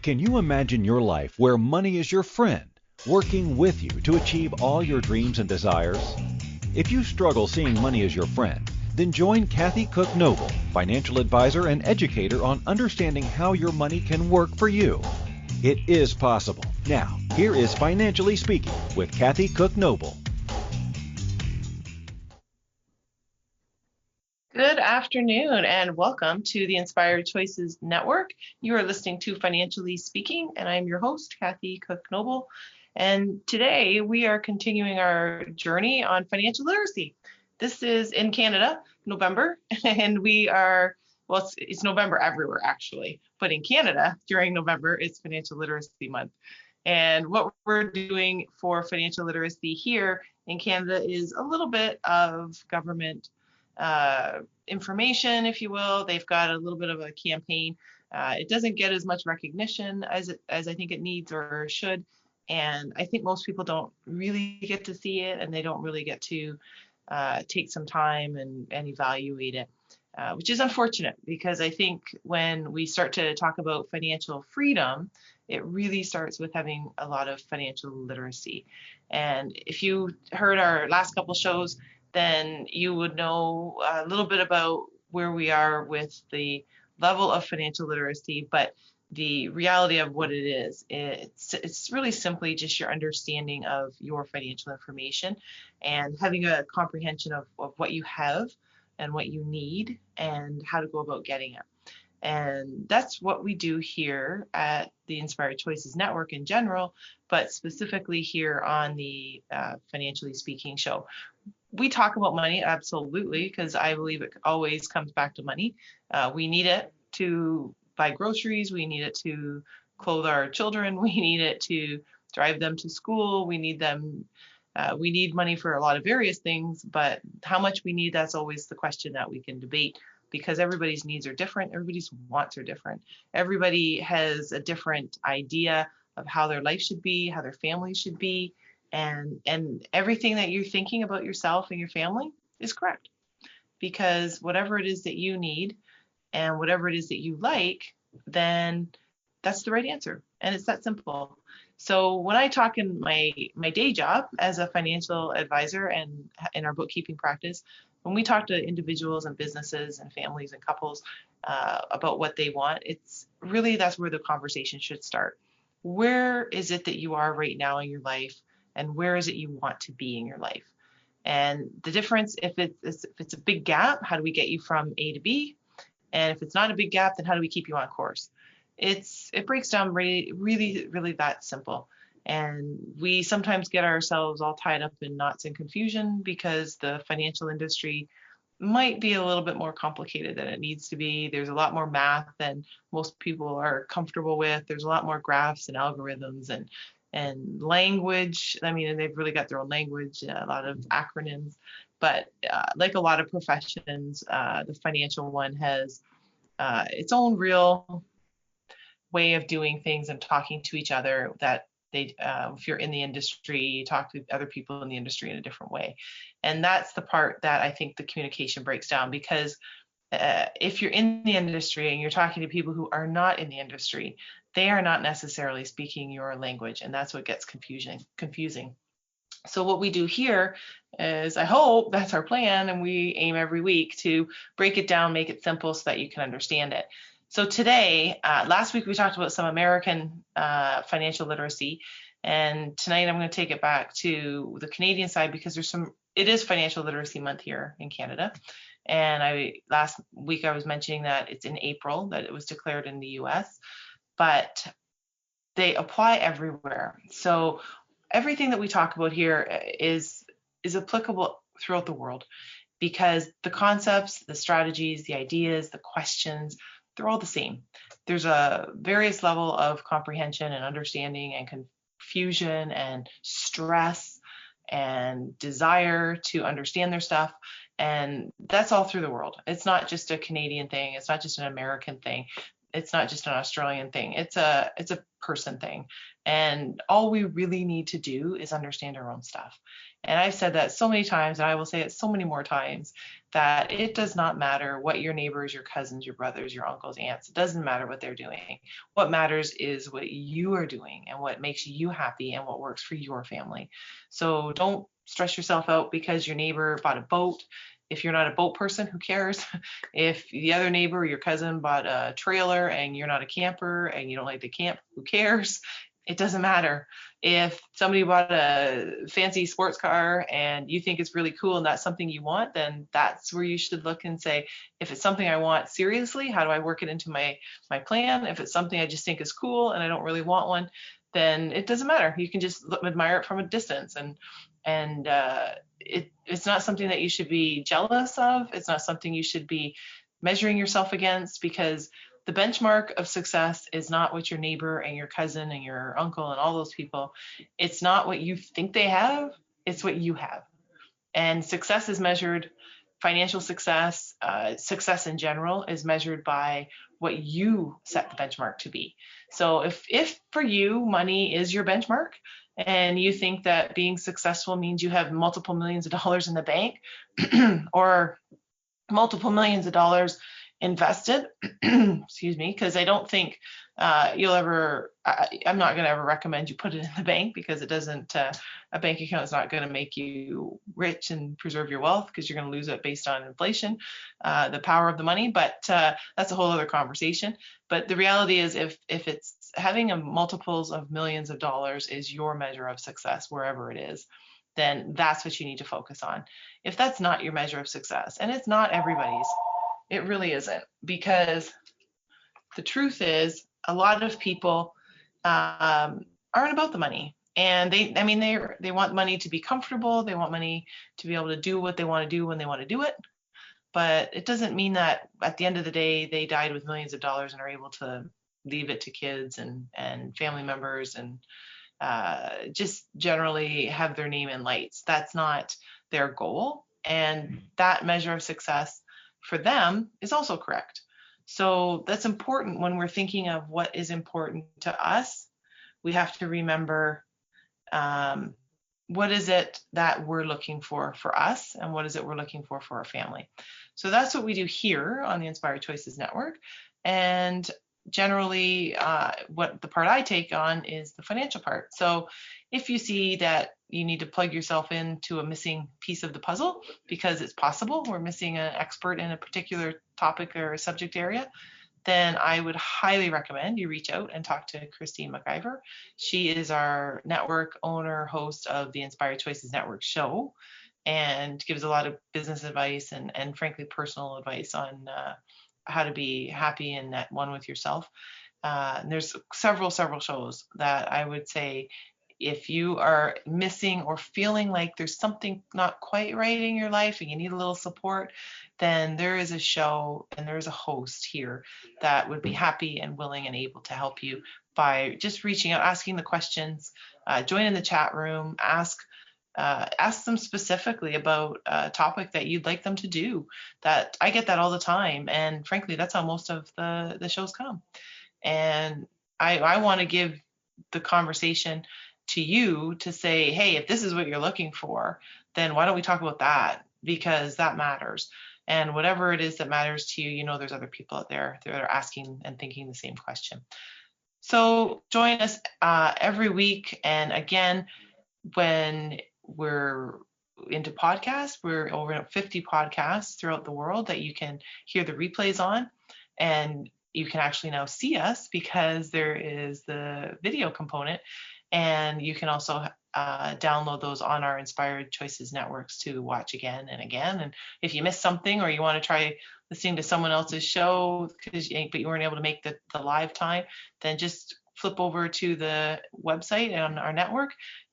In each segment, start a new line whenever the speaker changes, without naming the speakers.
Can you imagine your life where money is your friend, working with you to achieve all your dreams and desires? If you struggle seeing money as your friend, then join Kathy Cook Noble, financial advisor and educator on understanding how your money can work for you. It is possible. Now, here is Financially Speaking with Kathy Cook Noble.
Good afternoon and welcome to the Inspired Choices Network. You are listening to Financially Speaking, and I'm your host, Kathy Cook Noble. And today we are continuing our journey on financial literacy. This is in Canada, November, and it's November everywhere actually, but in Canada during November, it's Financial Literacy Month. And what we're doing for financial literacy here in Canada is a little bit of government information, if you will. They've got a little bit of a campaign. It doesn't get as much recognition as I think it needs or should. And I think most people don't really get to see it, and they don't really get to take some time and evaluate it, which is unfortunate, because I think when we start to talk about financial freedom, it really starts with having a lot of financial literacy. And if you heard our last couple shows, then you would know a little bit about where we are with the level of financial literacy. But the reality of what it is, it's really simply just your understanding of your financial information and having a comprehension of what you have and what you need and how to go about getting it. And that's what we do here at the Inspired Choices Network in general, but specifically here on the Financially Speaking show. We talk about money, absolutely, because I believe it always comes back to money. We need it to buy groceries. We need it to clothe our children. We need it to drive them to school. We need money for a lot of various things, but how much we need, that's always the question that we can debate, because everybody's needs are different. Everybody's wants are different. Everybody has a different idea of how their life should be, how their family should be. And everything that you're thinking about yourself and your family is correct, because whatever it is that you need and whatever it is that you like, then that's the right answer. And it's that simple. So when I talk in my day job as a financial advisor and in our bookkeeping practice, when we talk to individuals and businesses and families and couples about what they want, it's really, that's where the conversation should start. Where is it that you are right now in your life? And where is it you want to be in your life? And the difference, if it's a big gap, how do we get you from A to B? And if it's not a big gap, then how do we keep you on course? It breaks down really, really, really that simple. And we sometimes get ourselves all tied up in knots and confusion because the financial industry might be a little bit more complicated than it needs to be. There's a lot more math than most people are comfortable with. There's a lot more graphs and algorithms and language. I mean, and they've really got their own language, a lot of acronyms, but like a lot of professions, the financial one has its own real way of doing things and talking to each other, that if you're in the industry, you talk to other people in the industry in a different way. And that's the part that I think the communication breaks down, because if you're in the industry and you're talking to people who are not in the industry, they are not necessarily speaking your language, and that's what gets confusing. So what we do here is, I hope that's our plan, and we aim every week to break it down, make it simple so that you can understand it. So today, last week we talked about some American financial literacy, and tonight I'm going to take it back to the Canadian side, because it is Financial Literacy Month here in Canada. And last week I was mentioning that it's in April that it was declared in the US, but they apply everywhere. So everything that we talk about here is applicable throughout the world, because the concepts, the strategies, the ideas, the questions, they're all the same. There's a various level of comprehension and understanding and confusion and stress and desire to understand their stuff. And that's all through the world. It's not just a Canadian thing. It's not just an American thing. It's not just an Australian thing. It's a person thing. And all we really need to do is understand our own stuff. And I've said that so many times, and I will say it so many more times, that it does not matter what your neighbors, your cousins, your brothers, your uncles, aunts, it doesn't matter what they're doing. What matters is what you are doing and what makes you happy and what works for your family. So don't stress yourself out because your neighbor bought a boat. If you're not a boat person, who cares? If the other neighbor or your cousin bought a trailer and you're not a camper and you don't like to camp, who cares? It doesn't matter. If somebody bought a fancy sports car and you think it's really cool and that's something you want, then that's where you should look and say, if it's something I want seriously, how do I work it into my plan? If it's something I just think is cool and I don't really want one, then it doesn't matter. You can just admire it from a distance, and it's not something that you should be jealous of. It's not something you should be measuring yourself against, because the benchmark of success is not what your neighbor and your cousin and your uncle and all those people, it's not what you think they have, it's what you have. And success is measured, financial success, success in general is measured by what you set the benchmark to be. So if for you, money is your benchmark, and you think that being successful means you have multiple millions of dollars in the bank or multiple millions of dollars invested, excuse me, because I don't think you'll ever, I'm not going to ever recommend you put it in the bank, because it doesn't, a bank account is not going to make you rich and preserve your wealth, because you're going to lose it based on inflation, the power of the money. But that's a whole other conversation. But the reality is, if it's having a multiples of millions of dollars is your measure of success, wherever it is, then that's what you need to focus on. If that's not your measure of success, and it's not everybody's, it really isn't, because the truth is a lot of people aren't about the money, and they want money to be comfortable. They want money to be able to do what they want to do when they want to do it. But it doesn't mean that at the end of the day, they died with millions of dollars and are able to leave it to kids and family members and just generally have their name in lights. That's not their goal. And that measure of success for them is also correct. So that's important when we're thinking of what is important to us. We have to remember what is it that we're looking for us, and what is it we're looking for our family. So that's what we do here on the Inspired Choices Network. And generally, what the part I take on is the financial part. So if you see that you need to plug yourself into a missing piece of the puzzle, because it's possible we're missing an expert in a particular topic or a subject area, then I would highly recommend you reach out and talk to Christine McIver. She is our network owner, host of the Inspired Choices Network show, and gives a lot of business advice and frankly, personal advice on how to be happy and at one with yourself. And there's several shows that I would say, if you are missing or feeling like there's something not quite right in your life and you need a little support, then there is a show and there's a host here that would be happy and willing and able to help you by just reaching out, asking the questions, join in the chat room, ask them specifically about a topic that you'd like them to do. That I get that all the time, and frankly, that's how most of the shows come. And I want to give the conversation to you to say, hey, if this is what you're looking for, then why don't we talk about that? Because that matters. And whatever it is that matters to you, there's other people out there that are asking and thinking the same question. So join us every week. And again, when we're into podcasts, we're over 50 podcasts throughout the world that you can hear the replays on. And you can actually now see us because there is the video component. And you can also download those on our Inspired Choices networks to watch again and again. And if you missed something, or you want to try listening to someone else's show but you weren't able to make the live time, then just flip over to the website on our network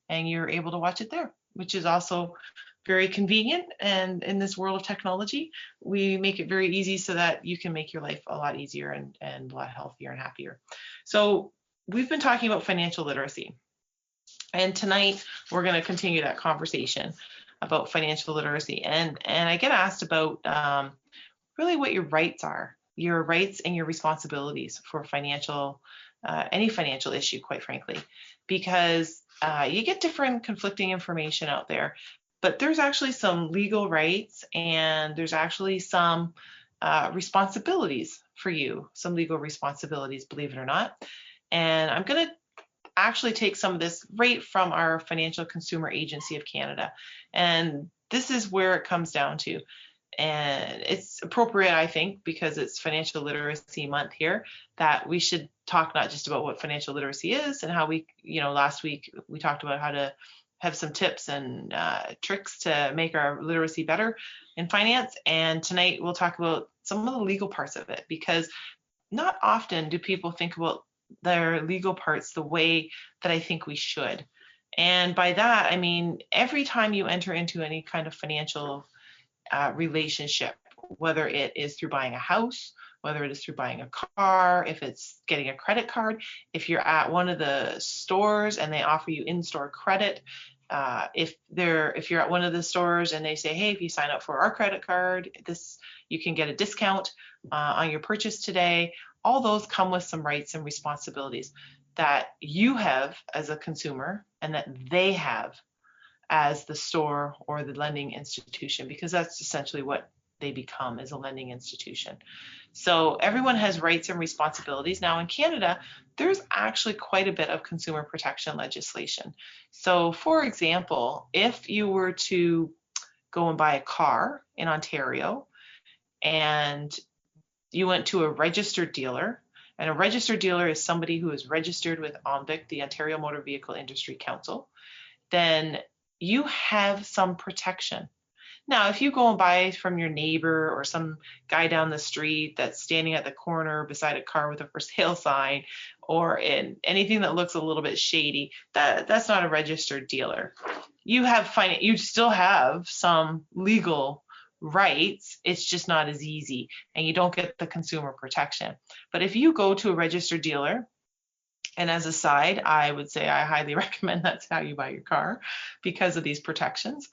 and you're able to watch it there, which is also very convenient. And in this world of technology, we make it very easy so that you can make your life a lot easier and a lot healthier and happier. So we've been talking about financial literacy. And tonight we're going to continue that conversation about financial literacy. And I get asked about really what your rights are, your rights and your responsibilities for any financial issue, quite frankly, because you get different conflicting information out there. but there's actually some legal rights and there's actually some responsibilities for you, some legal responsibilities, believe it or not. And I'm going to actually take some of this right from our Financial Consumer Agency of Canada. And this is where it comes down to. And it's appropriate, I think, because it's Financial Literacy Month here, that we should talk not just about what financial literacy is and how we, last week we talked about how to have some tips and tricks to make our literacy better in finance. And tonight we'll talk about some of the legal parts of it, because not often do people think about their legal parts the way that I think we should. And by that, I mean, every time you enter into any kind of financial relationship, whether it is through buying a house, whether it is through buying a car, if it's getting a credit card, if you're at one of the stores and they offer you in-store credit, if you're at one of the stores and they say, hey, if you sign up for our credit card, you can get a discount on your purchase today. All those come with some rights and responsibilities that you have as a consumer and that they have as the store or the lending institution, because that's essentially what they become, as a lending institution. So everyone has rights and responsibilities. Now in Canada, there's actually quite a bit of consumer protection legislation. So for example, if you were to go and buy a car in Ontario and you went to a registered dealer, and a registered dealer is somebody who is registered with OMVIC, the Ontario Motor Vehicle Industry Council, then you have some protection. Now, if you go and buy from your neighbor or some guy down the street that's standing at the corner beside a car with a for sale sign, or in anything that looks a little bit shady, that's not a registered dealer. You still have some legal rights. It's just not as easy, and you don't get the consumer protection. But if you go to a registered dealer, and as a side, I would say I highly recommend that's how you buy your car, because of these protections.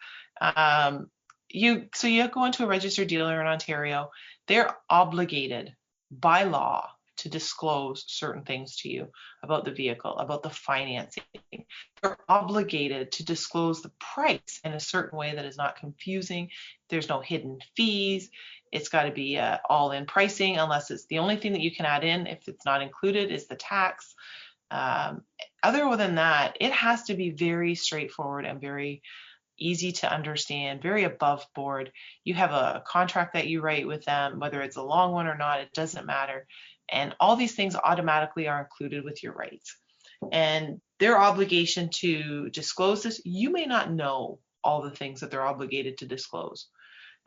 You go into a registered dealer in Ontario, they're obligated by law to disclose certain things to you about the vehicle, about the financing. They're obligated to disclose the price in a certain way that is not confusing. There's no hidden fees. It's got to be all-in pricing, unless it's the only thing that you can add in, if it's not included, is the tax. Other than that, it has to be very straightforward and very easy to understand, very above board. You have a contract that you write with them, whether it's a long one or not, it doesn't matter. And all these things automatically are included with your rights. And their obligation to disclose this, you may not know all the things that they're obligated to disclose.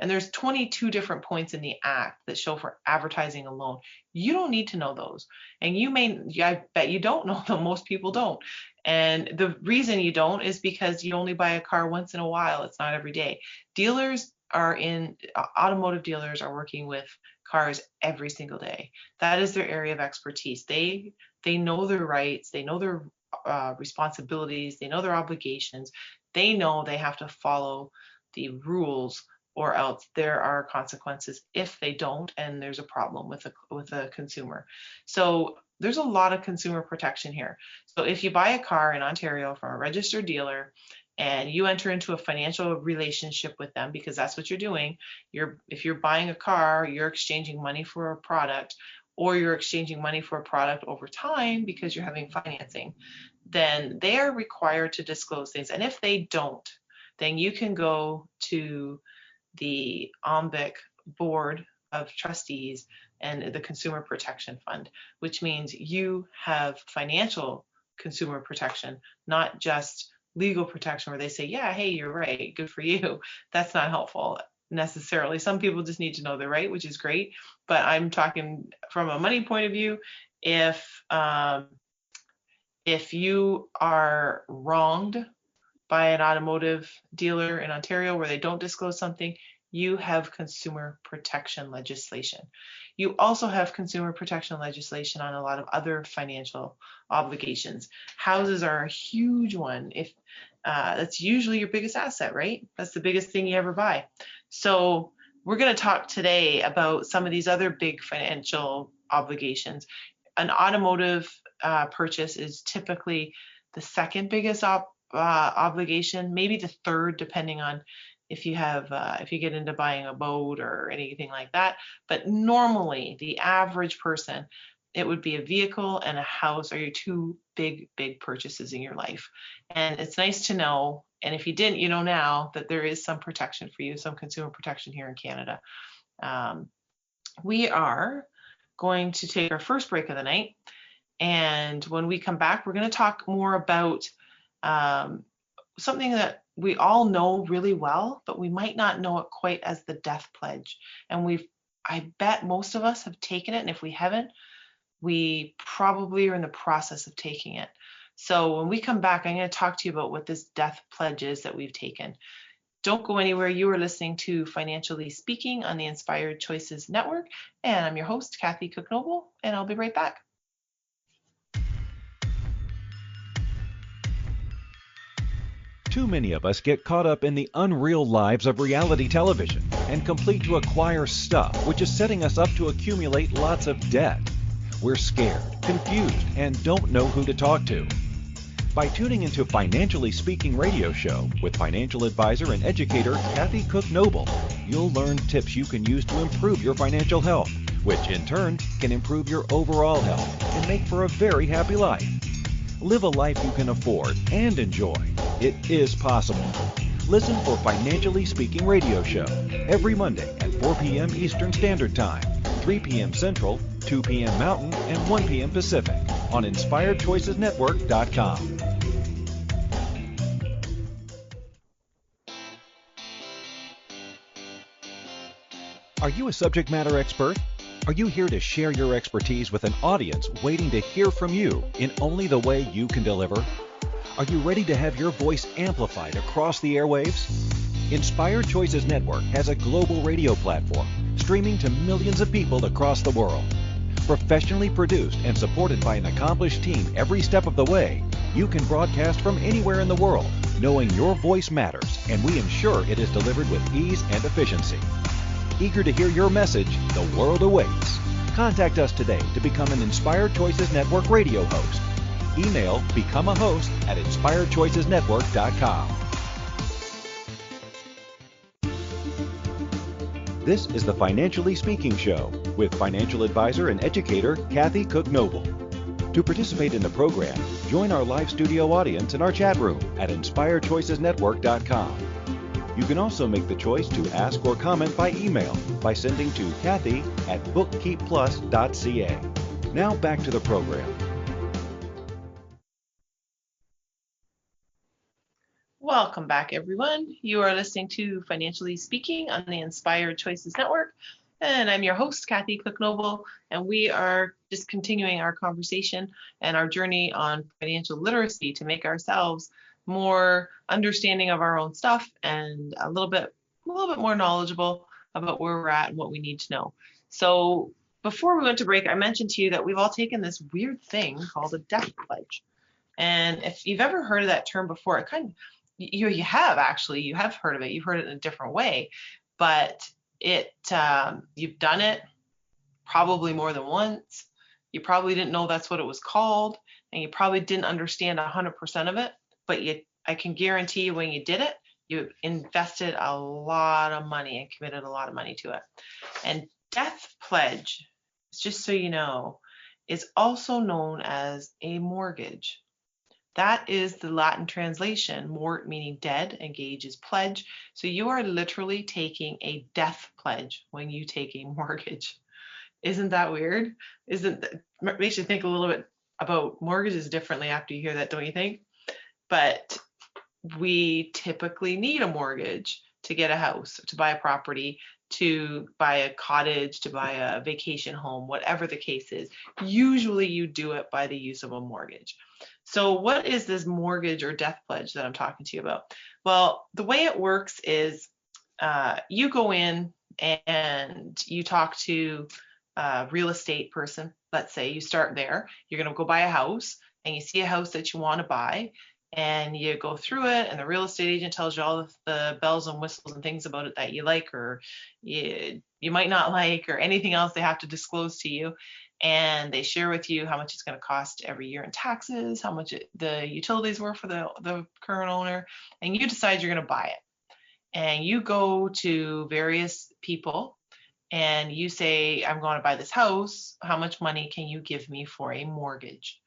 And there's 22 different points in the act that show for advertising alone. You don't need to know those. And I bet you don't know them. Most people don't. And the reason you don't is because you only buy a car once in a while. It's not every day. Automotive dealers are working with cars every single day. That is their area of expertise. They know their rights. They know their responsibilities. They know their obligations. They know they have to follow the rules, or else there are consequences if they don't, and there's a problem with a consumer. So there's a lot of consumer protection here. So if you buy a car in Ontario from a registered dealer and you enter into a financial relationship with them, because that's what you're doing, if you're buying a car, you're exchanging money for a product, or you're exchanging money for a product over time because you're having financing, then they are required to disclose things. And if they don't, then you can go to the OMVIC Board of Trustees and the Consumer Protection Fund, which means you have financial consumer protection, not just legal protection where they say, yeah, hey, you're right, good for you. That's not helpful necessarily. Some people just need to know they're right, which is great. But I'm talking from a money point of view. If you are wronged by an automotive dealer in Ontario where they don't disclose something, you have consumer protection legislation. You also have consumer protection legislation on a lot of other financial obligations. Houses are a huge one. If that's usually your biggest asset, right? That's the biggest thing you ever buy. So we're going to talk today about some of these other big financial obligations. An automotive purchase is typically the second biggest obligation, maybe the third, depending on if you get into buying a boat or anything like that. But normally, the average person, it would be a vehicle and a house are your two big purchases in your life. And it's nice to know, and if you didn't, you know now that there is some protection for you, some consumer protection here in Canada. We are going to take our first break of the night. And when we come back, we're going to talk more about something that we all know really well, but we might not know it quite as the death pledge. And I bet most of us have taken it. And if we haven't, we probably are in the process of taking it. So when we come back, I'm going to talk to you about what this death pledge is that we've taken. Don't go anywhere. You are listening to Financially Speaking on the Inspired Choices Network. And I'm your host, Kathy Cook-Noble, and I'll be right back.
Too many of us get caught up in the unreal lives of reality television and complete to acquire stuff, which is setting us up to accumulate lots of debt. We're scared, confused, and don't know who to talk to. By tuning into Financially Speaking radio show with financial advisor and educator Kathy Cook-Noble, you'll learn tips you can use to improve your financial health, which in turn can improve your overall health and make for a very happy life. Live a life you can afford and enjoy. It is possible. Listen for Financially Speaking radio show every Monday at 4 p.m. Eastern Standard Time, 3 p.m. Central, 2 p.m. Mountain, and 1 p.m. Pacific on InspiredChoicesNetwork.com. Are you a subject matter expert? Are you here to share your expertise with an audience waiting to hear from you in only the way you can deliver? Are you ready to have your voice amplified across the airwaves? Inspired Choices Network has a global radio platform streaming to millions of people across the world. Professionally produced and supported by an accomplished team every step of the way, you can broadcast from anywhere in the world, knowing your voice matters, and we ensure it is delivered with ease and efficiency. Eager to hear your message, the world awaits. Contact us today to become an Inspired Choices Network radio host. Email become a host at InspiredChoicesNetwork.com. This is the Financially Speaking Show with financial advisor and educator Kathy Cook-Noble. To participate in the program, join our live studio audience in our chat room at InspiredChoicesNetwork.com. You can also make the choice to ask or comment by email by sending to Kathy@bookkeepplus.ca. Now back to the program.
Welcome back, everyone. You are listening to Financially Speaking on the Inspired Choices Network, and I'm your host, Kathy Cook-Noble, and we are just continuing our conversation and our journey on financial literacy to make ourselves more understanding of our own stuff and a little bit more knowledgeable about where we're at and what we need to know. So before we went to break, I mentioned to you that we've all taken this weird thing called a death pledge. And if you've ever heard of that term before, it kind of, you have heard of it. You've heard it in a different way, but you've done it probably more than once. You probably didn't know that's what it was called, and you probably didn't understand 100% of it. But I can guarantee you when you did it, you invested a lot of money and committed a lot of money to it. And death pledge, just so you know, is also known as a mortgage. That is the Latin translation, mort meaning dead, and gage is pledge. So you are literally taking a death pledge when you take a mortgage. Isn't that weird? Makes you think a little bit about mortgages differently after you hear that, don't you think? But we typically need a mortgage to get a house, to buy a property, to buy a cottage, to buy a vacation home, whatever the case is. Usually you do it by the use of a mortgage. So what is this mortgage or death pledge that I'm talking to you about? Well, the way it works is you go in and you talk to a real estate person. Let's say you start there. You're going to go buy a house and you see a house that you want to buy. And you go through it, and the real estate agent tells you all the bells and whistles and things about it that you like or you might not like, or anything else they have to disclose to you. and they share with you how much it's going to cost every year in taxes, how much the utilities were for the current owner, and you decide you're going to buy it. And you go to various people and you say, I'm going to buy this house. How much money can you give me for a mortgage?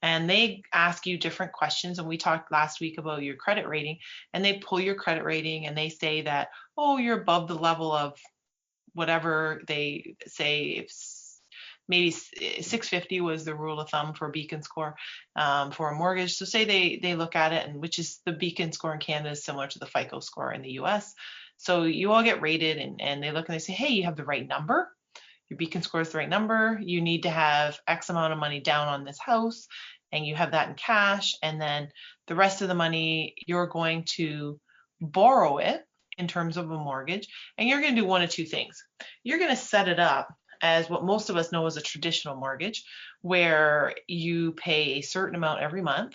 And they ask you different questions. And we talked last week about your credit rating, and they pull your credit rating and they say that, oh, you're above the level of whatever they say. If maybe 650 was the rule of thumb for Beacon score for a mortgage. So say they look at it, and which is the Beacon score in Canada is similar to the FICO score in the US. So you all get rated, and they look and they say, hey, you have the right number. Your Beacon score is the right number. You need to have X amount of money down on this house, and you have that in cash. And then the rest of the money, you're going to borrow it in terms of a mortgage. And you're going to do one of two things. You're going to set it up as what most of us know as a traditional mortgage, where you pay a certain amount every month,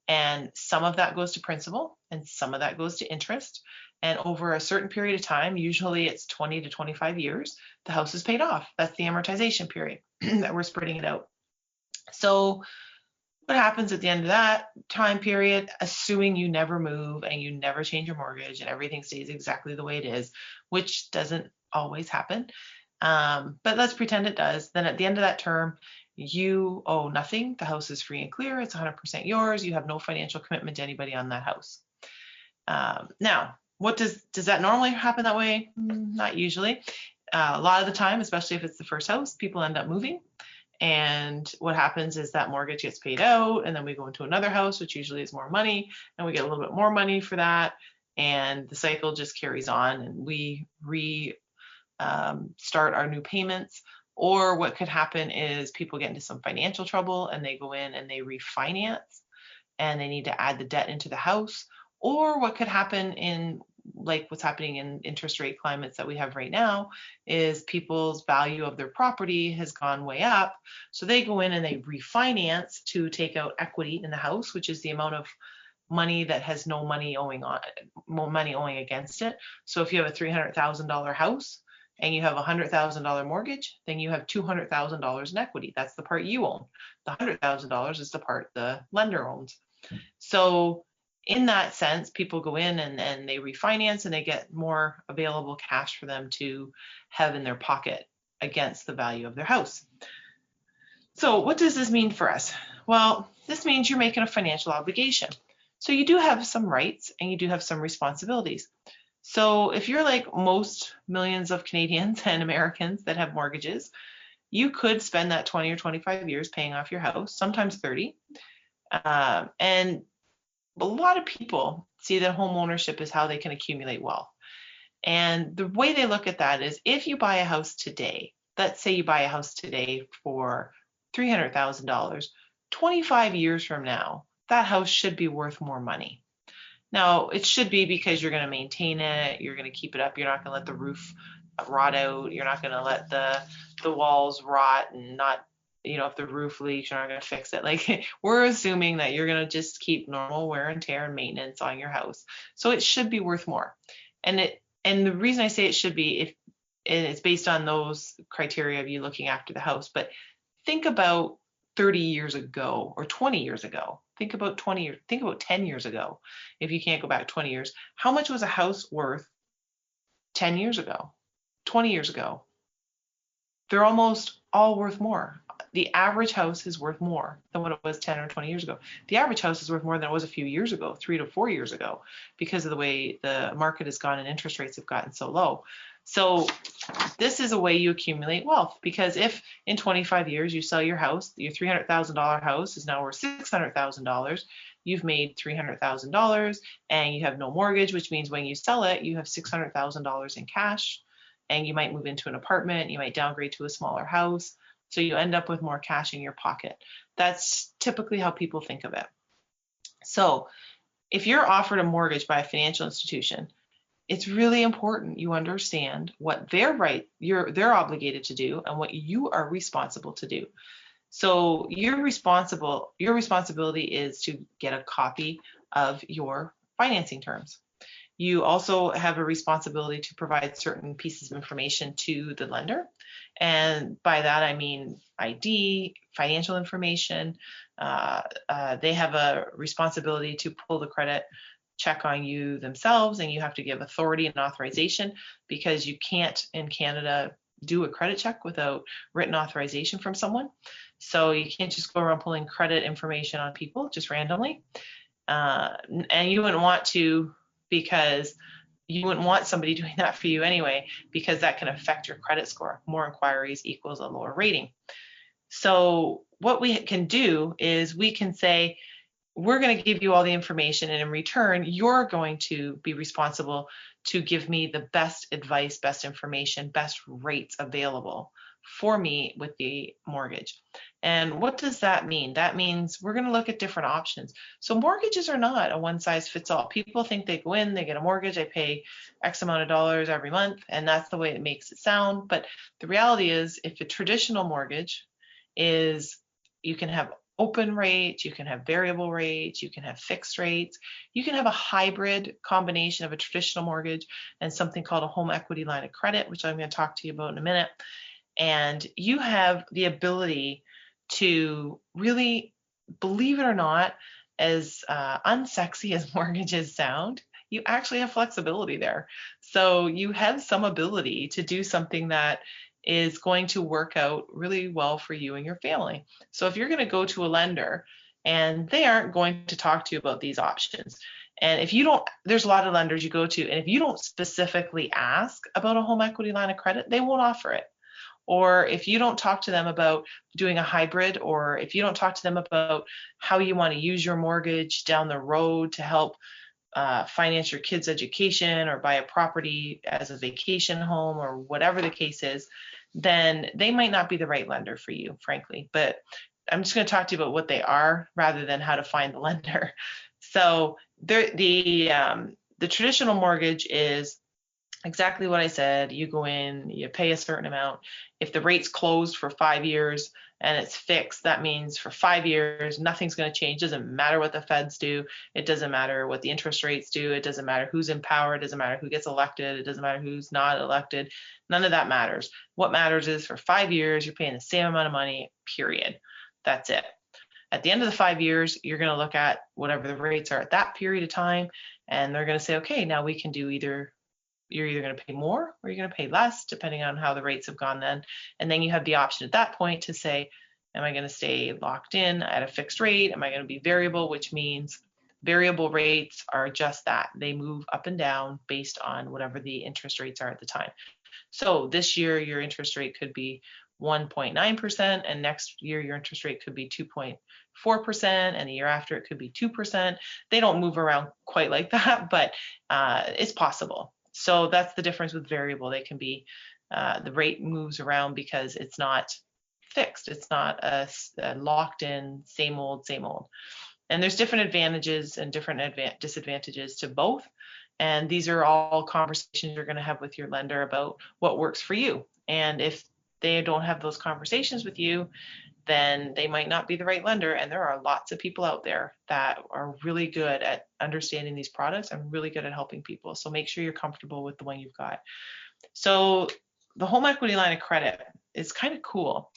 and some of that goes to principal and some of that goes to interest. And over a certain period of time, usually it's 20 to 25 years, the house is paid off. That's the amortization period that we're spreading it out. So what happens at the end of that time period, assuming you never move and you never change your mortgage and everything stays exactly the way it is, which doesn't always happen, but let's pretend it does. Then at the end of that term, you owe nothing. The house is free and clear. It's 100% yours. You have no financial commitment to anybody on that house. Now, what does that normally happen that way? Not usually. A lot of the time, especially if it's the first house, people end up moving. And what happens is that mortgage gets paid out, and then we go into another house, which usually is more money, and we get a little bit more money for that. And the cycle just carries on, and we start our new payments. Or what could happen is people get into some financial trouble and they go in and they refinance and they need to add the debt into the house. Or what could happen in like what's happening in interest rate climates that we have right now is people's value of their property has gone way up. So they go in and they refinance to take out equity in the house, which is the amount of money that has no money owing against it. So if you have a $300,000 house and you have a $100,000 mortgage, then you have $200,000 in equity. That's the part you own. The $100,000 is the part the lender owns. So in that sense, people go in and they refinance and they get more available cash for them to have in their pocket against the value of their house. So what does this mean for us? Well, this means you're making a financial obligation. So you do have some rights and you do have some responsibilities. So if you're like most millions of Canadians and Americans that have mortgages, you could spend that 20 or 25 years paying off your house, sometimes 30. And a lot of people see that home ownership is how they can accumulate wealth. And the way they look at that is if you buy a house today, let's say you buy a house today for $300,000, 25 years from now, that house should be worth more money. Now, it should be because you're going to maintain it, you're going to keep it up, you're not going to let the roof rot out, you're not going to let the walls rot and not, if the roof leaks, you're not going to fix it. Like we're assuming that you're going to just keep normal wear and tear and maintenance on your house. So it should be worth more. And the reason I say it should be, it's based on those criteria of you looking after the house, but think about 30 years ago or 20 years ago. Think about 10 years ago. If you can't go back 20 years, how much was a house worth 10 years ago, 20 years ago? They're almost all worth more. The average house is worth more than what it was 10 or 20 years ago. The average house is worth more than it was a few years ago, 3 to 4 years ago, because of the way the market has gone and interest rates have gotten so low. So this is a way you accumulate wealth, because if in 25 years you sell your house, your $300,000 house is now worth $600,000, you've made $300,000 and you have no mortgage, which means when you sell it, you have $600,000 in cash, and you might move into an apartment, you might downgrade to a smaller house. So you end up with more cash in your pocket. That's typically how people think of it. So if you're offered a mortgage by a financial institution, it's really important you understand what they're obligated to do and what you are responsible to do. So your responsibility is to get a copy of your financing terms. You also have a responsibility to provide certain pieces of information to the lender. And by that, I mean ID, financial information. They have a responsibility to pull the credit check on you themselves, and you have to give authority and authorization, because you can't in Canada do a credit check without written authorization from someone. So you can't just go around pulling credit information on people just randomly. And you wouldn't want to, because you wouldn't want somebody doing that for you anyway, because that can affect your credit score. More inquiries equals a lower rating. So what we can do is we can say, we're going to give you all the information, and in return, you're going to be responsible to give me the best advice, best information, best rates available for me with the mortgage. And what does that mean? That means we're going to look at different options. So mortgages are not a one size fits all. People think they go in, they get a mortgage, they pay X amount of dollars every month, and that's the way it makes it sound. But the reality is, if a traditional mortgage is, you can have open rates, you can have variable rates, you can have fixed rates, you can have a hybrid combination of a traditional mortgage and something called a home equity line of credit, which I'm going to talk to you about in a minute. And you have the ability to really, believe it or not, as unsexy as mortgages sound, you actually have flexibility there. So you have some ability to do something that is going to work out really well for you and your family. So if you're going to go to a lender and they aren't going to talk to you about these options, and if you don't, there's a lot of lenders you go to, and if you don't specifically ask about a home equity line of credit, they won't offer it. Or if you don't talk to them about doing a hybrid, or if you don't talk to them about how you want to use your mortgage down the road to help finance your kids' education or buy a property as a vacation home or whatever the case is, then they might not be the right lender for you, frankly. But I'm just going to talk to you about what they are rather than how to find the lender. So the traditional mortgage is exactly what I said. You go in, you pay a certain amount. If the rate's closed for 5 years and it's fixed, that means for 5 years, nothing's going to change. It doesn't matter what the feds do. It doesn't matter what the interest rates do. It doesn't matter who's in power. It doesn't matter who gets elected. It doesn't matter who's not elected. None of that matters. What matters is, for 5 years, you're paying the same amount of money, period. That's it. At the end of the 5 years, you're going to look at whatever the rates are at that period of time, and they're going to say, okay, now we can do you're either going to pay more or you're going to pay less, depending on how the rates have gone then. And then you have the option at that point to say, am I going to stay locked in at a fixed rate? Am I going to be variable? Which means variable rates are just that. They move up and down based on whatever the interest rates are at the time. So this year, your interest rate could be 1.9%, and next year your interest rate could be 2.4%, and the year after it could be 2%. They don't move around quite like that, but it's possible. So that's the difference with variable. They can be, the rate moves around because it's not fixed. It's not a locked in, same old, same old. And there's different advantages and different disadvantages to both. And these are all conversations you're going to have with your lender about what works for you. And if they don't have those conversations with you, then they might not be the right lender. And there are lots of people out there that are really good at understanding these products and really good at helping people. So make sure you're comfortable with the one you've got. So the home equity line of credit is kind of cool.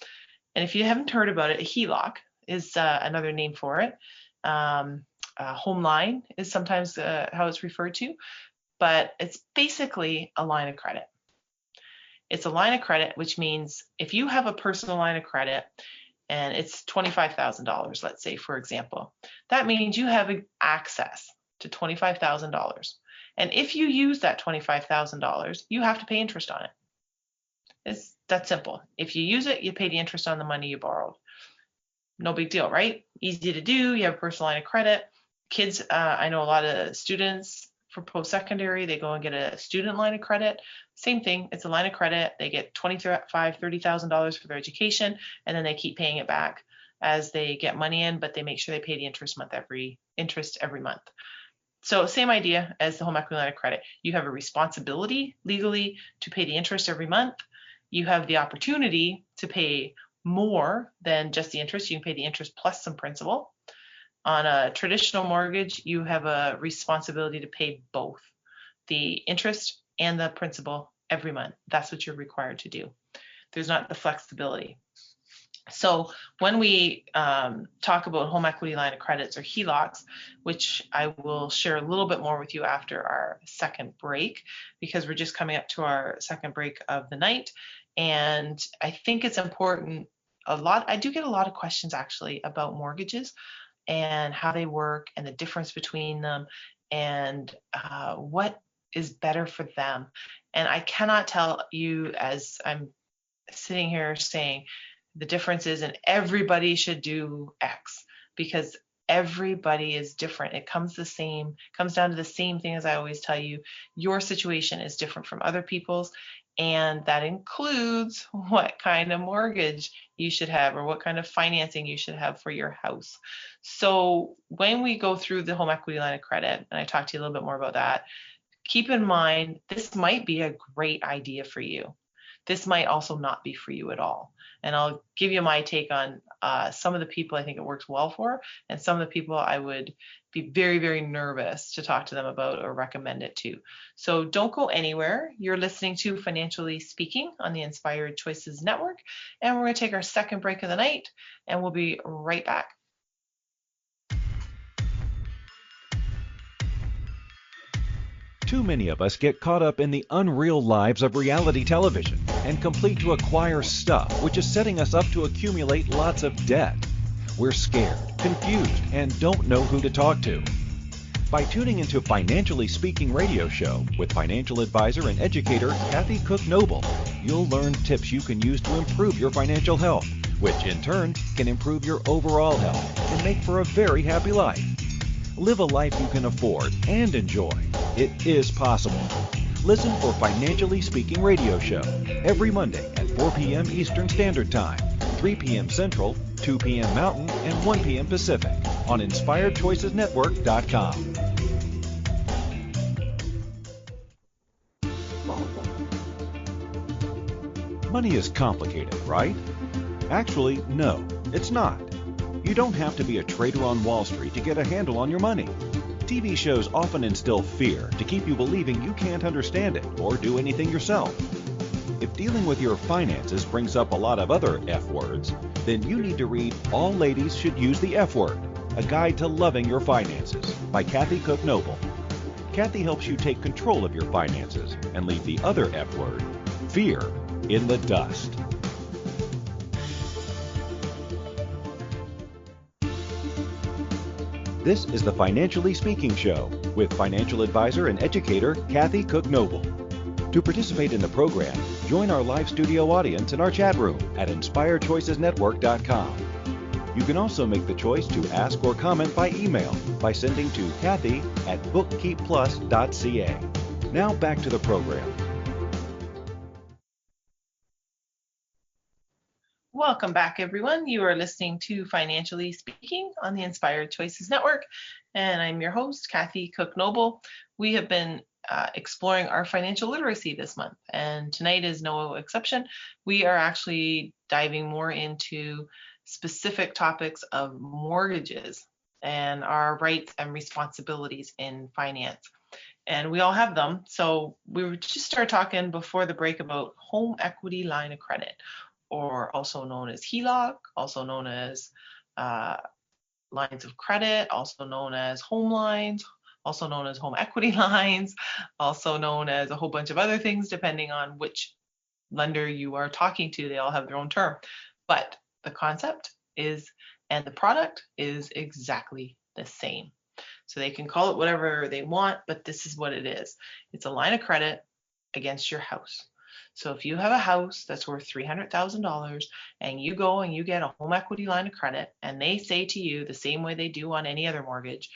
And if you haven't heard about it, a HELOC is another name for it. Home line is sometimes how it's referred to, but it's basically a line of credit. It's a line of credit, which means if you have a personal line of credit and it's $25,000, let's say, for example, that means you have access to $25,000. And if you use that $25,000, you have to pay interest on it. It's that simple. If you use it, you pay the interest on the money you borrowed. No big deal, right? Easy to do. You have a personal line of credit. Kids, I know a lot of students for post-secondary, they go and get a student line of credit. Same thing, it's a line of credit. They get $25,000, $30,000 for their education, and then they keep paying it back as they get money in, but they make sure they pay the interest every month. So same idea as the home equity line of credit. You have a responsibility legally to pay the interest every month. You have the opportunity to pay more than just the interest. You can pay the interest plus some principal. On a traditional mortgage, you have a responsibility to pay both. the interest and the principal every month. That's what you're required to do. There's not the flexibility. So when we talk about home equity line of credits or HELOCs, which I will share a little bit more with you after our second break, because we're just coming up to our second break of the night. And I think it's important I do get a lot of questions actually about mortgages and how they work and the difference between them and what is better for them. And I cannot tell you, as I'm sitting here saying the difference is, and everybody should do X, because everybody is different. It comes down to the same thing as I always tell you. Your situation is different from other people's, and that includes what kind of mortgage you should have or what kind of financing you should have for your house. So when we go through the home equity line of credit, and I talk to you a little bit more about that, keep in mind this might be a great idea for you. This might also not be for you at all. And I'll give you my take on some of the people I think it works well for, and some of the people I would be very, very nervous to talk to them about or recommend it to. So don't go anywhere. You're listening to Financially Speaking on the Inspired Choices Network, and we're going to take our second break of the night, and we'll be right back.
Too many of us get caught up in the unreal lives of reality television and complete to acquire stuff, which is setting us up to accumulate lots of debt. We're scared, confused, and don't know who to talk to. By tuning into Financially Speaking radio show with financial advisor and educator Kathy Cook Noble, you'll learn tips you can use to improve your financial health, which in turn can improve your overall health and make for a very happy life. Live a life you can afford and enjoy. It is possible. Listen for Financially Speaking radio show every Monday at 4 p.m. Eastern Standard Time, 3 p.m. Central, 2 p.m. Mountain, and 1 p.m. Pacific on InspiredChoicesNetwork.com. Money is complicated, right? Actually, no, it's not. You don't have to be a trader on Wall Street to get a handle on your money. TV shows often instill fear to keep you believing you can't understand it or do anything yourself. If dealing with your finances brings up a lot of other F words, then you need to read All Ladies Should Use the F Word, A Guide to Loving Your Finances by Kathy Cook Noble. Kathy helps you take control of your finances and leave the other F word, fear, in the dust. This is the Financially Speaking Show with financial advisor and educator Kathy Cook Noble. To participate in the program, join our live studio audience in our chat room at InspiredChoicesNetwork.com. You can also make the choice to ask or comment by email by sending to Kathy@bookkeepplus.ca. Now back to the program.
Welcome back, everyone. You are listening to Financially Speaking on the Inspired Choices Network, and I'm your host, Kathy Cook Noble. We have been exploring our financial literacy this month, and tonight is no exception. We are actually diving more into specific topics of mortgages and our rights and responsibilities in finance. And we all have them. So we were just started talking before the break about home equity line of credit, or also known as HELOC, also known as lines of credit, also known as home lines, also known as home equity lines, also known as a whole bunch of other things, depending on which lender you are talking to. They all have their own term. But the concept is, and the product is exactly the same. So they can call it whatever they want, but this is what it is. It's a line of credit against your house. So if you have a house that's worth $300,000 and you go and you get a home equity line of credit, and they say to you the same way they do on any other mortgage,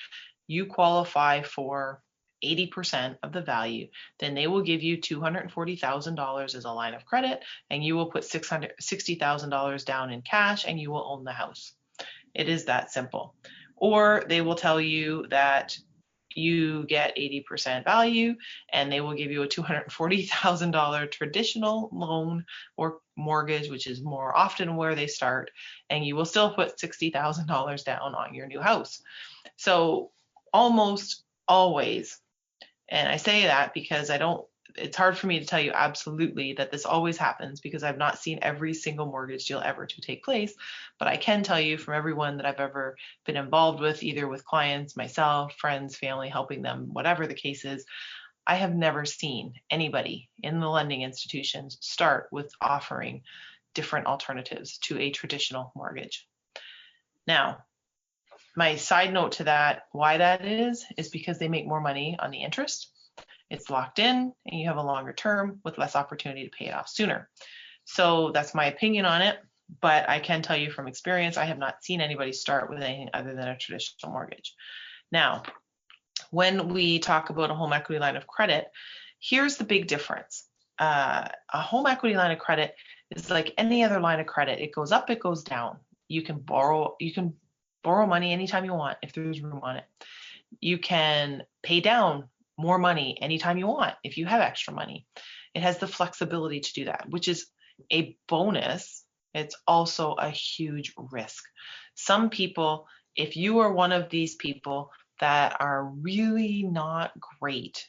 you qualify for 80% of the value, then they will give you $240,000 as a line of credit, and you will put $60,000 down in cash, and you will own the house. It is that simple. Or they will tell you that you get 80% value, and they will give you a $240,000 traditional loan or mortgage, which is more often where they start, and you will still put $60,000 down on your new house. So almost always And I say that because it's hard for me to tell you absolutely that this always happens, because I've not seen every single mortgage deal ever to take place. But I can tell you from everyone that I've ever been involved with, either with clients, myself, friends, family, helping them, whatever the case is, I have never seen anybody in the lending institutions start with offering different alternatives to a traditional mortgage. Now, my side note to that, why that is because they make more money on the interest. It's locked in and you have a longer term with less opportunity to pay it off sooner. So that's my opinion on it. But I can tell you from experience, I have not seen anybody start with anything other than a traditional mortgage. Now, when we talk about a home equity line of credit, here's the big difference. A home equity line of credit is like any other line of credit. It goes up, it goes down. You can borrow money anytime you want if there's room on it. You can pay down more money anytime you want if you have extra money. It has the flexibility to do that, which is a bonus. It's also a huge risk. Some people, if you are one of these people that are really not great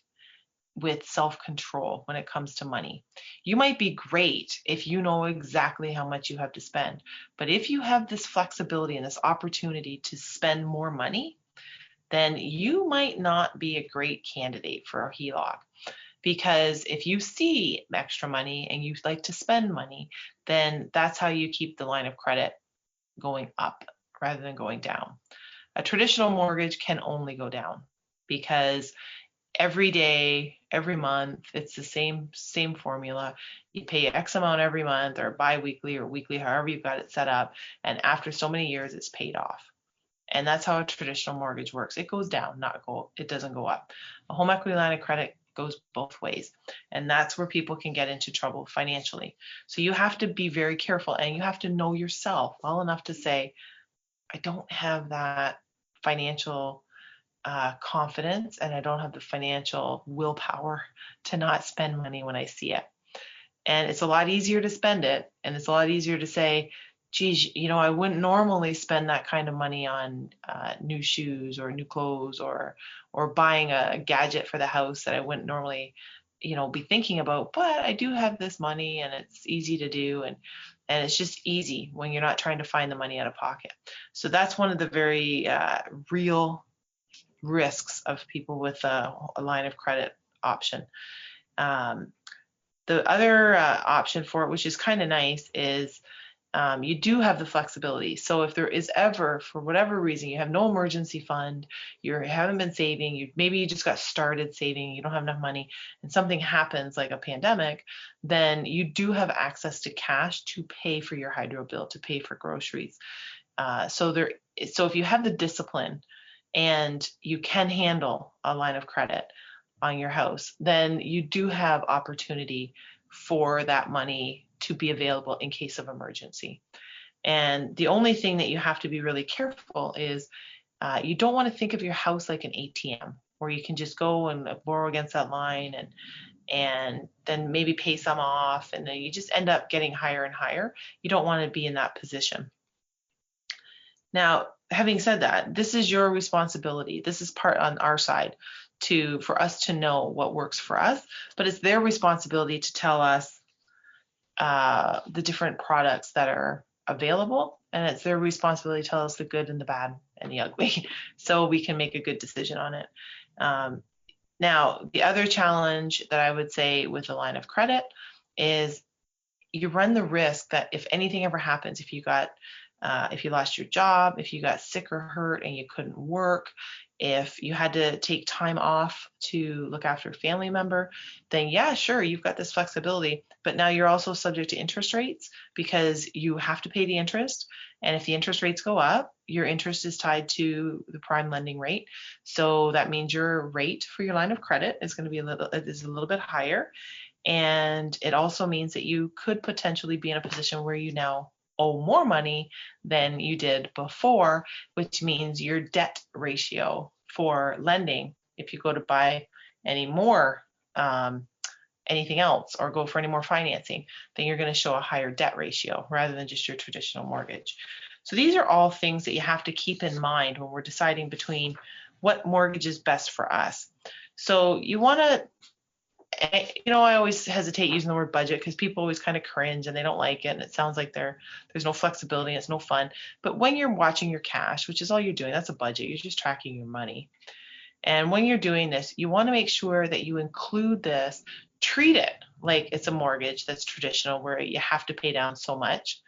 with self-control when it comes to money, you might be great if you know exactly how much you have to spend. But if you have this flexibility and this opportunity to spend more money, then you might not be a great candidate for a HELOC. Because if you see extra money and you like to spend money, then that's how you keep the line of credit going up rather than going down. A traditional mortgage can only go down because every day, every month, it's the same formula. You pay X amount every month or bi-weekly or weekly, however you've got it set up. And after so many years, it's paid off. And that's how a traditional mortgage works. It goes down, it doesn't go up. A home equity line of credit goes both ways. And that's where people can get into trouble financially. So you have to be very careful, and you have to know yourself well enough to say, I don't have that financial confidence, and I don't have the financial willpower to not spend money when I see it. And it's a lot easier to spend it, and it's a lot easier to say, geez, I wouldn't normally spend that kind of money on new shoes or new clothes or buying a gadget for the house that I wouldn't normally, be thinking about. But I do have this money, and it's easy to do, and it's just easy when you're not trying to find the money out of pocket. So that's one of the very real risks of people with a line of credit option. The other option for it, which is kind of nice, is you do have the flexibility. So if there is ever, for whatever reason, you have no emergency fund, you haven't been saving, maybe you just got started saving, you don't have enough money, and something happens like a pandemic, then you do have access to cash to pay for your hydro bill, to pay for groceries. So if you have the discipline and you can handle a line of credit on your house, then you do have opportunity for that money to be available in case of emergency. And the only thing that you have to be really careful is you don't want to think of your house like an ATM where you can just go and borrow against that line and then maybe pay some off, and then you just end up getting higher and higher. You don't want to be in that position. Now, having said that, this is your responsibility. This is part on our side for us to know what works for us, but it's their responsibility to tell us the different products that are available, and it's their responsibility to tell us the good and the bad and the ugly so we can make a good decision on it. Now, the other challenge that I would say with a line of credit is you run the risk that if anything ever happens, if you lost your job, if you got sick or hurt and you couldn't work, if you had to take time off to look after a family member, then yeah, sure, you've got this flexibility, but now you're also subject to interest rates because you have to pay the interest. And if the interest rates go up, your interest is tied to the prime lending rate. So that means your rate for your line of credit is going to be a little bit higher. And it also means that you could potentially be in a position where you now owe more money than you did before, which means your debt ratio for lending, if you go to buy any more anything else or go for any more financing, then you're going to show a higher debt ratio rather than just your traditional mortgage. So these are all things that you have to keep in mind when we're deciding between what mortgage is best for us. So you want to, I always hesitate using the word budget because people always kind of cringe and they don't like it. And it sounds like there's no flexibility. And it's no fun. But when you're watching your cash, which is all you're doing, that's a budget. You're just tracking your money. And when you're doing this, you want to make sure that you include this, treat it like it's a mortgage that's traditional where you have to pay down so much.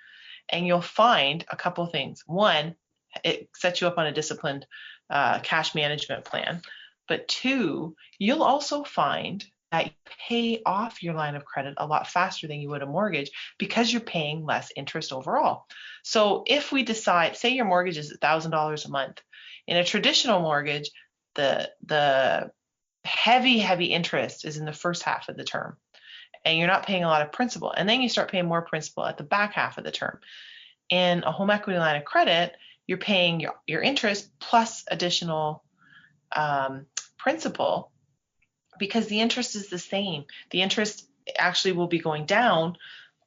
And you'll find a couple of things. One, it sets you up on a disciplined cash management plan. But two, you'll also find that you pay off your line of credit a lot faster than you would a mortgage because you're paying less interest overall. So if we decide, say your mortgage is $1,000 a month, in a traditional mortgage, the heavy interest is in the first half of the term, and you're not paying a lot of principal, and then you start paying more principal at the back half of the term. In a home equity line of credit, you're paying your interest plus additional principal because the interest is the same. The interest actually will be going down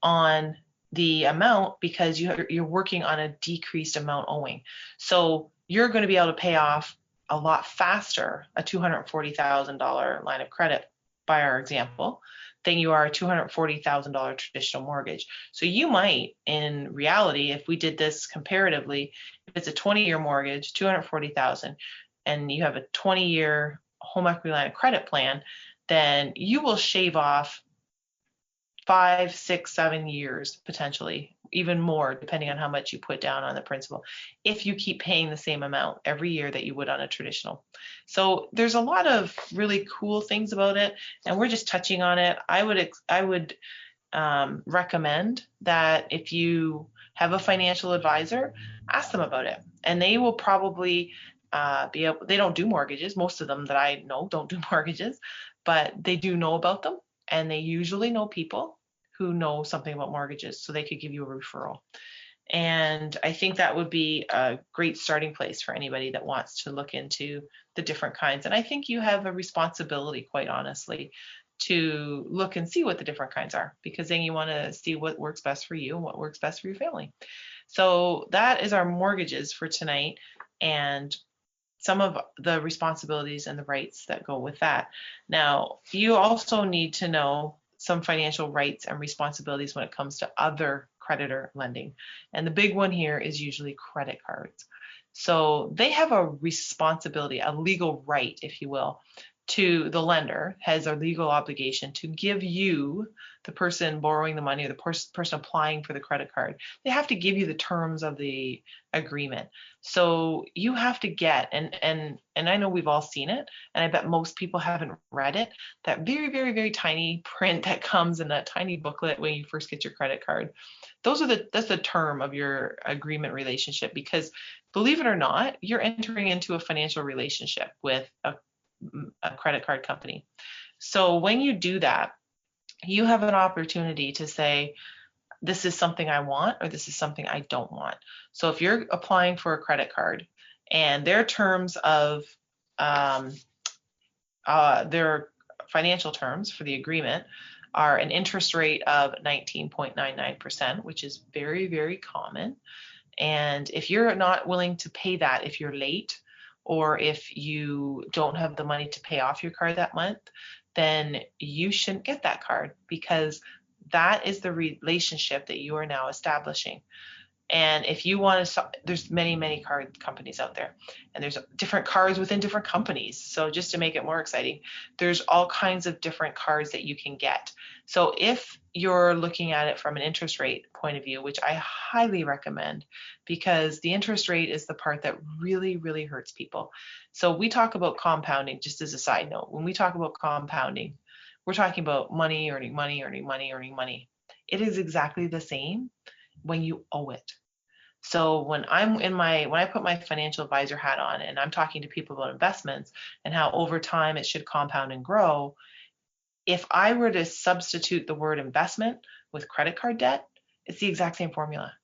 on the amount because you're working on a decreased amount owing. So you're going to be able to pay off a lot faster a $240,000 line of credit, by our example, than you are a $240,000 traditional mortgage. So you might, in reality, if we did this comparatively, if it's a 20-year mortgage, $240,000, and you have a 20-year home equity line of credit plan, then you will shave off 5, 6, 7 years, potentially even more, depending on how much you put down on the principal, if you keep paying the same amount every year that you would on a traditional. So there's a lot of really cool things about it, and we're just touching on it. I would recommend that if you have a financial advisor, ask them about it, and they will probably be able. They don't do mortgages. Most of them that I know don't do mortgages, but they do know about them, and they usually know people who know something about mortgages, so they could give you a referral. And I think that would be a great starting place for anybody that wants to look into the different kinds. And I think you have a responsibility, quite honestly, to look and see what the different kinds are, because then you want to see what works best for you and what works best for your family. So that is our mortgages for tonight, and some of the responsibilities and the rights that go with that. Now, you also need to know some financial rights and responsibilities when it comes to other creditor lending. And the big one here is usually credit cards. So they have a responsibility, a legal right, if you will, to the lender has a legal obligation to give you, the person borrowing the money or the person applying for the credit card, they have to give you the terms of the agreement. So you have to get, and I know we've all seen it, and I bet most people haven't read it, that very tiny print that comes in that tiny booklet when you first get your credit card. That's the term of your agreement relationship, because believe it or not, you're entering into a financial relationship with a credit card company. So when you do that, you have an opportunity to say, this is something I want, or this is something I don't want. So if you're applying for a credit card and their terms of their financial terms for the agreement are an interest rate of 19.99%, which is very common. And if you're not willing to pay that, if you're late, or if you don't have the money to pay off your card that month, then you shouldn't get that card, because that is the relationship that you are now establishing. And if you want to, there's many card companies out there, and there's different cards within different companies. So just to make it more exciting, there's all kinds of different cards that you can get. So if you're looking at it from an interest rate point of view, which I highly recommend, because the interest rate is the part that really hurts people. So we talk about compounding, just as a side note. When we talk about compounding, we're talking about money, earning money. It is exactly the same when you owe it. So when I put my financial advisor hat on and I'm talking to people about investments and how over time it should compound and grow, if I were to substitute the word investment with credit card debt, it's the exact same formula.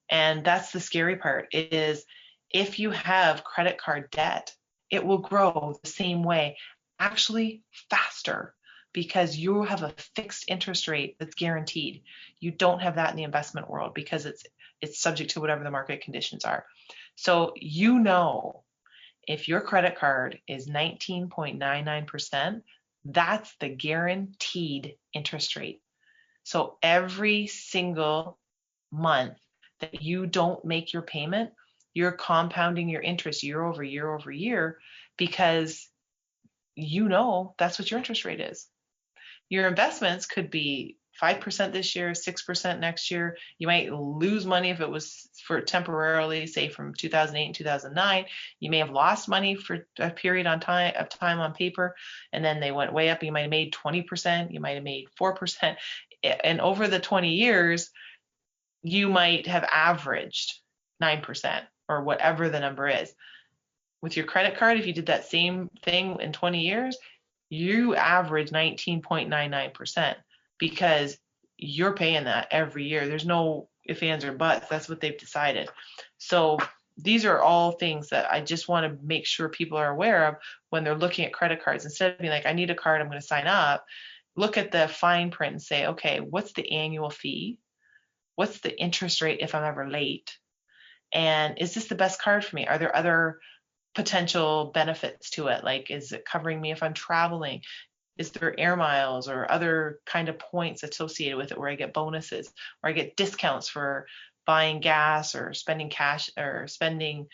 And that's the scary part, is if you have credit card debt, it will grow the same way, actually faster, because you have a fixed interest rate that's guaranteed. You don't have that in the investment world because it's subject to whatever the market conditions are. So If your credit card is 19.99%, that's the guaranteed interest rate. So every single month that you don't make your payment, you're compounding your interest year over year over year, because that's what your interest rate is. Your investments could be 5% this year, 6% next year. You might lose money if it was for temporarily, say from 2008 and 2009. You may have lost money for a period of time on paper, and then they went way up. You might have made 20%, you might have made 4%. And over the 20 years, you might have averaged 9% or whatever the number is. With your credit card, if you did that same thing in 20 years, you average 19.99% because you're paying that every year. There's no ifs, ands, or buts. That's what they've decided. So these are all things that I just want to make sure people are aware of when they're looking at credit cards. Instead of being like, I need a card, I'm going to sign up, look at the fine print and say, okay, what's the annual fee? What's the interest rate if I'm ever late? And is this the best card for me? Are there other potential benefits to it? Like, is it covering me if I'm traveling? Is there air miles or other kind of points associated with it where I get bonuses or I get discounts for buying gas or spending cash or spending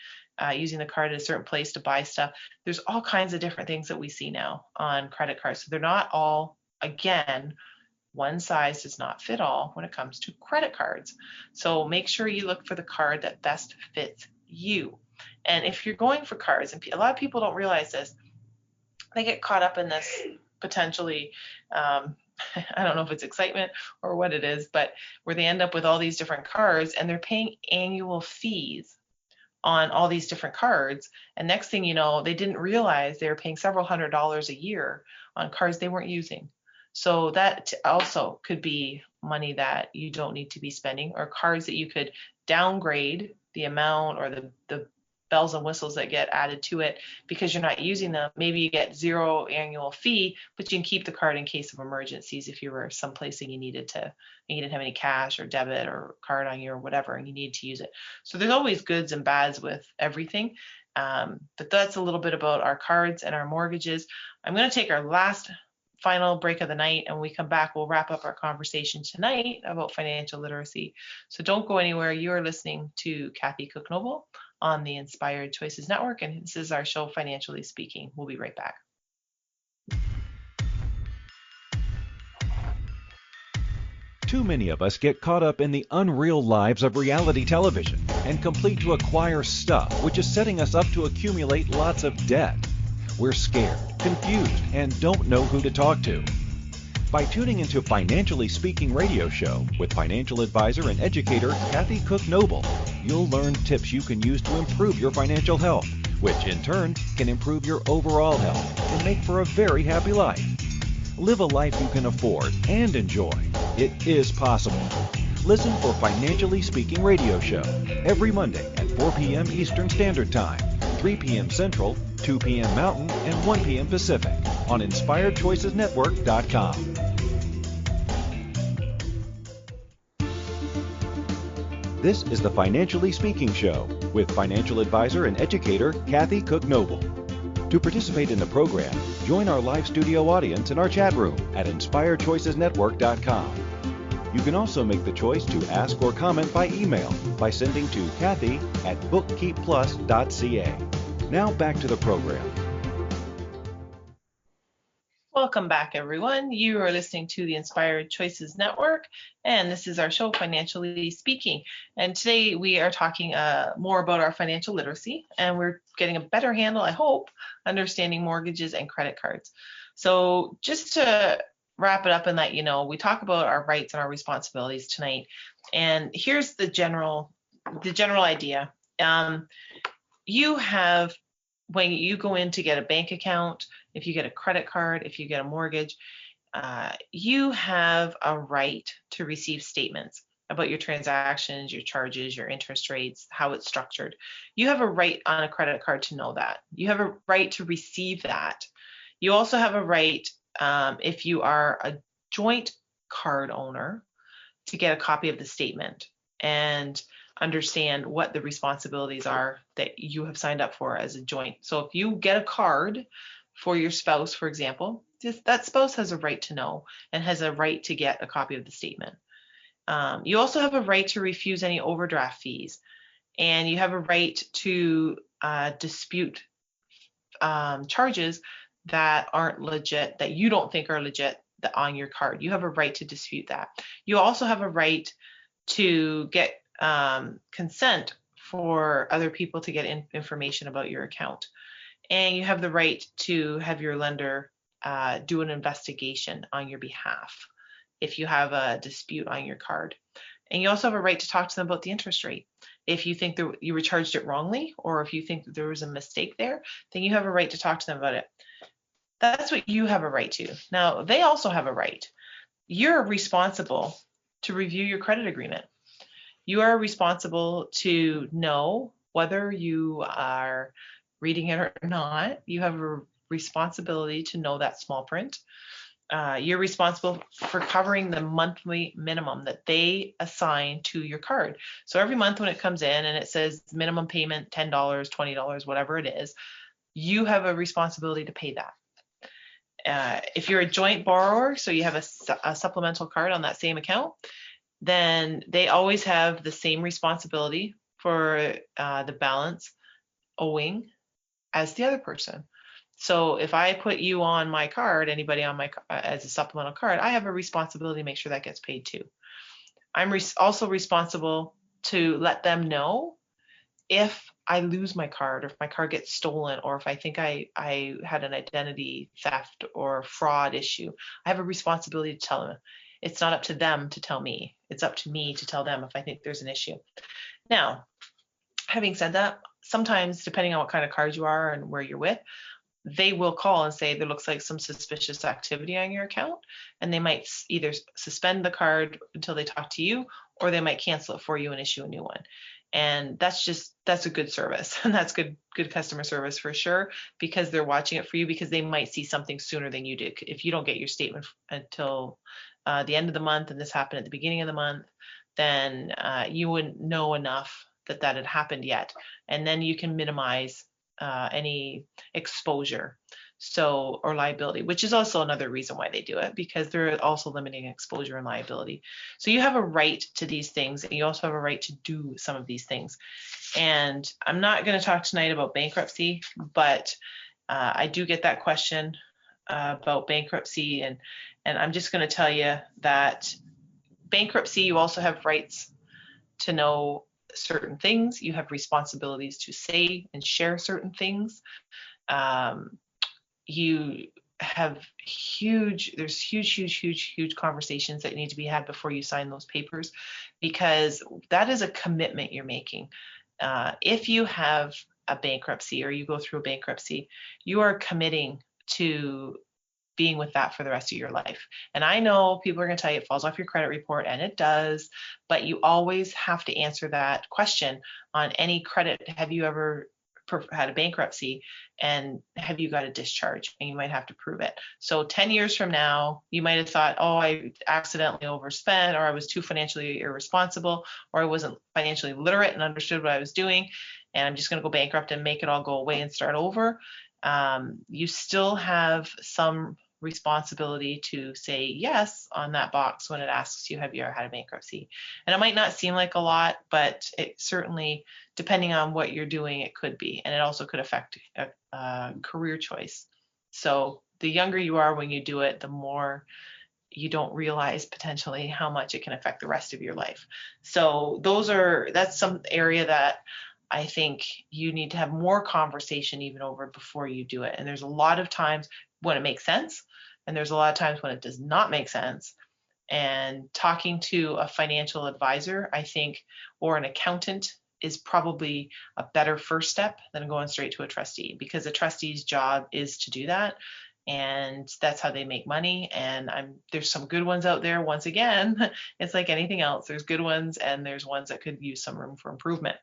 using the card at a certain place to buy stuff? There's all kinds of different things that we see now on credit cards. So they're not all, again, one size does not fit all when it comes to credit cards. So make sure you look for the card that best fits you. And if you're going for cards, and a lot of people don't realize this, they get caught up in this potentially, I don't know if it's excitement or what it is, but where they end up with all these different cards and they're paying annual fees on all these different cards. And next thing you know, they didn't realize they were paying several $100s a year on cards they weren't using. So that also could be money that you don't need to be spending, or cards that you could downgrade the amount or the bells and whistles that get added to it because you're not using them. Maybe you get zero annual fee, but you can keep the card in case of emergencies if you were someplace and you didn't have any cash or debit or card on you or whatever, and you need to use it. So there's always goods and bads with everything. But that's a little bit about our cards and our mortgages. I'm going to take our last final break of the night, and when we come back, we'll wrap up our conversation tonight about financial literacy. So don't go anywhere. You are listening to Kathy Cook Noble on the Inspired Choices Network, and this is our show, Financially Speaking. We'll be right back.
Too many of us get caught up in the unreal lives of reality television and complete to acquire stuff, which is setting us up to accumulate lots of debt. We're scared, confused, and don't know who to talk to. By tuning into Financially Speaking radio show with financial advisor and educator Kathy Cook Noble, you'll learn tips you can use to improve your financial health, which in turn can improve your overall health and make for a very happy life. Live a life you can afford and enjoy. It is possible. Listen for Financially Speaking radio show every Monday at 4 p.m. Eastern Standard Time, 3 p.m. Central, 2 p.m. Mountain, and 1 p.m. Pacific on InspiredChoicesNetwork.com. This is the Financially Speaking Show with financial advisor and educator Kathy Cook Noble. To participate in the program, join our live studio audience in our chat room at InspiredChoicesNetwork.com. You can also make the choice to ask or comment by email by sending to Kathy@bookkeepplus.ca. Now back to the program.
Welcome back, everyone. You are listening to the Inspired Choices Network, and this is our show, Financially Speaking. And today we are talking more about our financial literacy, and we're getting a better handle, I hope, understanding mortgages and credit cards. So just to wrap it up and let you know, we talk about our rights and our responsibilities tonight. And here's the general idea. You have, when you go in to get a bank account, if you get a credit card, if you get a mortgage, you have a right to receive statements about your transactions, your charges, your interest rates, how it's structured. You have a right on a credit card to know that. You have a right to receive that. You also have a right, if you are a joint card owner, to get a copy of the statement. and understand what the responsibilities are that you have signed up for as a joint. So if you get a card for your spouse, for example, that spouse has a right to know and has a right to get a copy of the statement. You also have a right to refuse any overdraft fees, and you have a right to dispute charges that aren't legit, that you don't think are legit, on your card. You have a right to dispute that. You also have a right to get consent for other people to get information about your account. And you have the right to have your lender do an investigation on your behalf if you have a dispute on your card. And you also have a right to talk to them about the interest rate. If you think that you were charged it wrongly, or if you think that there was a mistake there, then you have a right to talk to them about it. That's what you have a right to. Now, they also have a right. You're responsible to review your credit agreement. You are responsible to know whether you are reading it or not. You have a responsibility to know that small print. You're responsible for covering the monthly minimum that they assign to your card. So every month when it comes in and it says minimum payment, $10, $20, whatever it is, you have a responsibility to pay that. If you're a joint borrower, so you have a supplemental card on that same account, then they always have the same responsibility for the balance owing as the other person. So if I put you on my card, anybody on my as a supplemental card, I have a responsibility to make sure that gets paid too. I'm also responsible to let them know if I lose my card, or if my card gets stolen, or if I think I had an identity theft or fraud issue. I have a responsibility to tell them. It's not up to them to tell me. It's up to me to tell them if I think there's an issue. Now, having said that, sometimes depending on what kind of card you are and where you're with, they will call and say there looks like some suspicious activity on your account, and they might either suspend the card until they talk to you, or they might cancel it for you and issue a new one. And that's a good service, and that's good customer service for sure, because they're watching it for you, because they might see something sooner than you did. If you don't get your statement until the end of the month, and this happened at the beginning of the month, then you wouldn't know enough that had happened yet, and then you can minimize any exposure, or liability, which is also another reason why they do it, because they're also limiting exposure and liability. So you have a right to these things, and you also have a right to do some of these things. And I'm not going to talk tonight about bankruptcy, but I do get that question about bankruptcy, and I'm just going to tell you that bankruptcy, you also have rights to know certain things. You have responsibilities to say and share certain things. You have there's huge conversations that need to be had before you sign those papers, because that is a commitment you're making. If you have a bankruptcy, or you go through a bankruptcy, you are committing to being with that for the rest of your life. And I know people are going to tell you it falls off your credit report, and it does, but you always have to answer that question on any credit. Have you ever had a bankruptcy, and have you got a discharge? And you might have to prove it. So 10 years from now, you might have thought, oh, I accidentally overspent, or I was too financially irresponsible, or I wasn't financially literate and understood what I was doing, and I'm just going to go bankrupt and make it all go away and start over. You still have some responsibility to say yes on that box when it asks you, have you ever had a bankruptcy? And it might not seem like a lot, but it certainly, depending on what you're doing, it could be. And it also could affect a career choice. So the younger you are when you do it, the more you don't realize potentially how much it can affect the rest of your life. So that's some area that I think you need to have more conversation even over before you do it. And there's a lot of times when it makes sense, and there's a lot of times when it does not make sense. And talking to a financial advisor, I think, or an accountant, is probably a better first step than going straight to a trustee, because a trustee's job is to do that. And that's how they make money. And there's some good ones out there. Once again, it's like anything else. There's good ones, and there's ones that could use some room for improvement.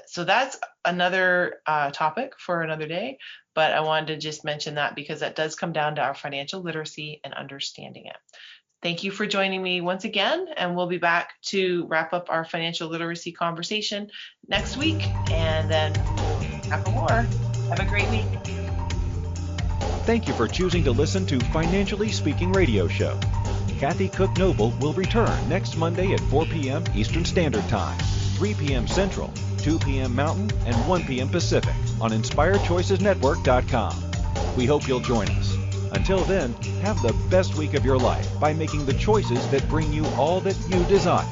So that's another topic for another day, but I wanted to just mention that because that does come down to our financial literacy and understanding it. Thank you for joining me once again, and we'll be back to wrap up our financial literacy conversation next week, and then we'll tackle more. Have a great week.
Thank you for choosing to listen to Financially Speaking Radio Show. Kathy Cook Noble will return next Monday at 4 p.m. Eastern Standard Time, 3 p.m. Central, 2 p.m. Mountain, and 1 p.m. Pacific on InspiredChoicesNetwork.com. We hope you'll join us. Until then, have the best week of your life by making the choices that bring you all that you desire.